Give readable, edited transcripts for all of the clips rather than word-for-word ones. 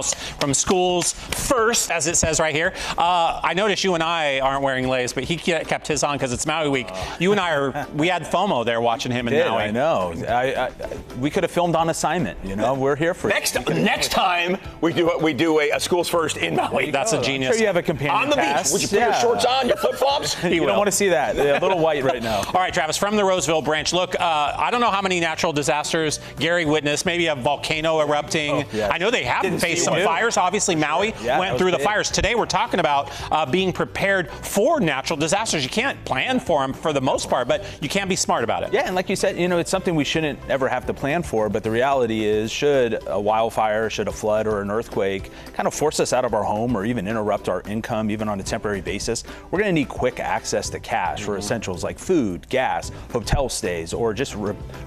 From Schools First, as it says right here. I noticed you and I aren't wearing leis, but he kept his on because it's Maui week. You and I we had FOMO there watching him in Maui. I know. We could have filmed on assignment. You know, we're here for next time we do a Schools First in Maui. That's a genius. I'm sure you have a companion on the pass. beach. Would you put your shorts on, your flip flops? You don't want to see that. A little white right now. All right, Travis, from the Roseville Branch. Look, I don't know how many natural disasters Gary witnessed. Maybe a volcano erupting. Yes. I know they have faced some fires. Obviously, Maui went through the fires. Today, we're talking about being prepared for natural disasters. You can't plan for them for the most part, but you can be smart about it. Yeah, and like you said, you know, it's something we shouldn't ever have to plan for, but the reality is, should a wildfire, should a flood or an earthquake kind of force us out of our home or even interrupt our income, even on a temporary basis, we're going to need quick access to cash for essentials like food, gas, hotel stays, or just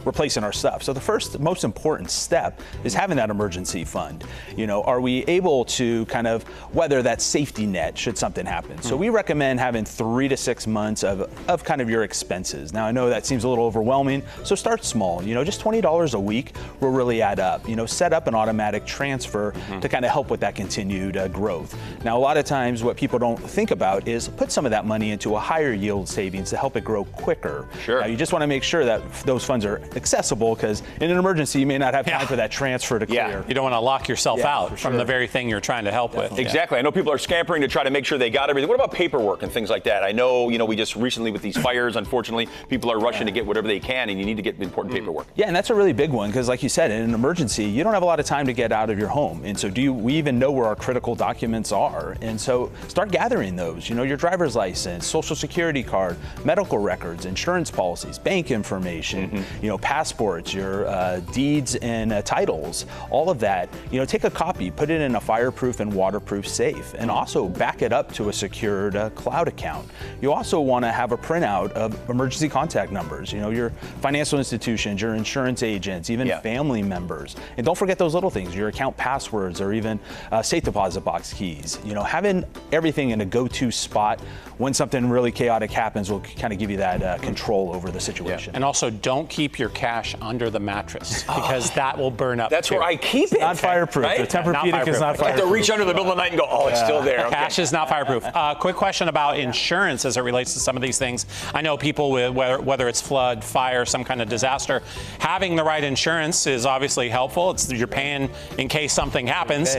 replacing our stuff. So the first most important step is having that emergency fund. You know, are we able to kind of weather that safety net should something happen? So we recommend having 3 to 6 months of kind of your expenses. Now, I know that seems a little overwhelming, so start small. You know, just $20 a week will really add up. You know, set up an automatic transfer to kind of help with that continued growth. Now, a lot of times what people don't think about is put some of that money into a higher yield savings to help it grow quicker. Sure. Now, you just want to make sure that those funds are accessible, because in an emergency, you may not have time for that transfer to clear. You don't want to lock yourself out from the very thing you're trying to help with. Exactly. I know people are scampering to try to make sure they got everything. What about paperwork and things like that? I know, you know, we just recently with these fires, unfortunately, people are rushing to get whatever they can, and you need to get important paperwork. Yeah, and that's a really big one, because like you said, in an emergency, you don't have a lot of time to get out of your home. And so we even know where our critical documents are? And so start gathering those, you know, your driver's license, social security card, medical records, insurance policies, bank information, you know, passports, your deeds and titles, all of that. You know, take a copy, put it in a fireproof and waterproof safe, and also back it up to a secured cloud account. You also want to have a printout of emergency contact numbers, you know, your financial institutions, your insurance agents, even family members. And don't forget those little things, your account passwords, or even safe deposit box keys. You know, having everything in a go-to spot when something really chaotic happens will kind of give you that control over the situation. And also, don't keep your cash under the mattress, because that will burn up. That's where I keep it. Not fireproof. Right? The Tempur-Pedic is not I fireproof. have to reach under the middle of the night and go, oh, it's still there. Okay. Cash is not fireproof. Quick question about insurance as it relates to some of these things. I know people with whether it's flood, fire, some kind of disaster, having the right insurance is obviously helpful. You're paying in case something happens.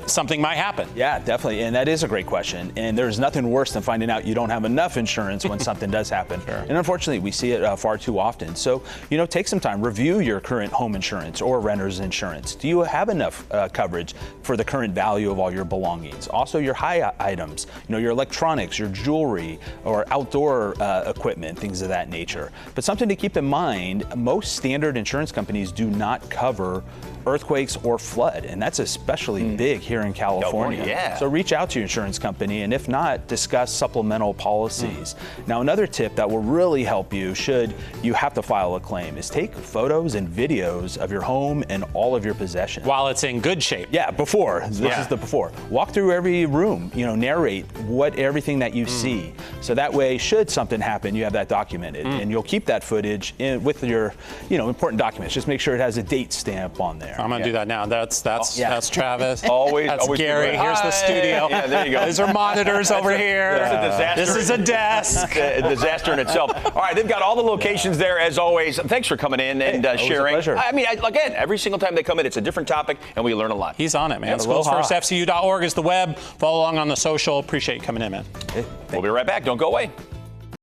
Something might happen. Yeah, definitely. And that is a great question. And there's nothing worse than finding out you don't have enough insurance when something does happen. And unfortunately, we see it far too often. So, you know, take some time, review your current home insurance or renter's insurance. Do you have enough coverage for the current value of all your belongings? Also, your high items, you know, your electronics, your jewelry, or outdoor equipment, things of that nature. But something to keep in mind, most standard insurance companies do not cover earthquakes or flood, and that's especially big here in California. So reach out to your insurance company, and if not, discuss supplemental policies. Now, another tip that will really help you should you have to file a claim is take photos and videos of your home and all of your possessions. While it's in good shape. Yeah, before. This is the before. Walk through every room, you know, narrate everything that you see. So that way, should something happen, you have that documented, and you'll keep that footage with your, you know, important documents. Just make sure it has a date stamp on there. I'm gonna do that now. That's Travis. Always. That's Gary. Here's the studio. Yeah, there you go. These are monitors over here. That's a disaster. This is a desk. A disaster in itself. All right, they've got all the locations there as always. Thanks for coming in and sharing. A pleasure. I mean, again, every single time they come in, it's a different topic, and we learn a lot. He's on it, man. SchoolsFirstFCU.org is the web. Follow along on the social. Appreciate you coming in, man. We'll be right back. Don't go away.